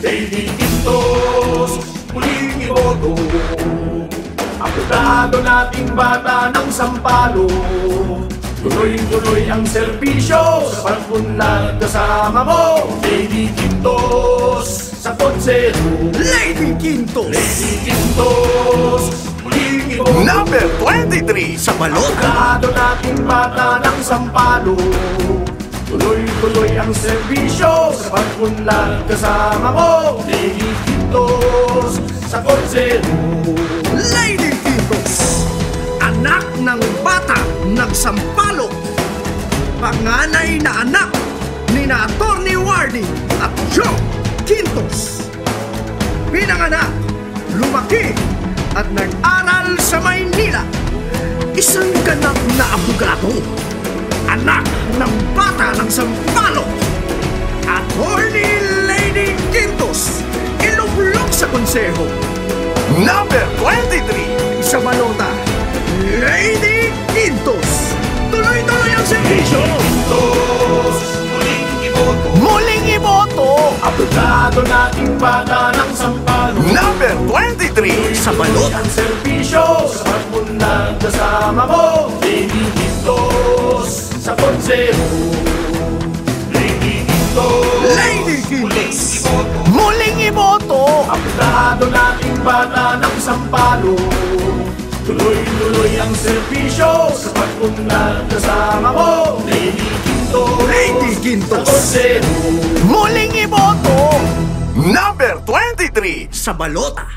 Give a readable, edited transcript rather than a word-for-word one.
Lady Quintos, muling iboto. Aplikado nating bata ng sampalo. Tuloy-tuloy ang serbisyo sa pag-unlad kasama mo. Lady Quintos sa konsero. Lady Quintos! Lady Quintos, muling iboto. Number 23 sa balota. Aplikado nating bata ng sampalo. Tuloy-tuloy ang serbisyo sa pag-unlad kasama mo. Lady Quintos sa konsero. Lady Quintos, anak ng bata ng Sampaloc, panganay na anak ni na Atty. Wardy at Joe Quintos. Pinanganak, lumaki at nag-aral sa Maynila. Isang ganap na abogado, anak ng bata ng Sampaloc, Atty. Lady Quintos, ilublog sa konseho. Number 23 sa balota, Lady Quintos, tuloy-tuloy ang serbisyo. Quintos, muling iboto. Muling iboto. Aplikado nating bata ng sampalo. Number 23 sa balota, ang serbisyo sa pag-unlad kasama mo. Lady Quintos sa konsero. Lady Quintos, Lady Quintos, muling iboto. aplikado nating bata ng sampalo. Tuloy-tuloy ang serbisyo sa pag-unlad kasama mo. Lady Quintos, Lady sa Quintos, konsero. muling iboto. Number 23 sa balota,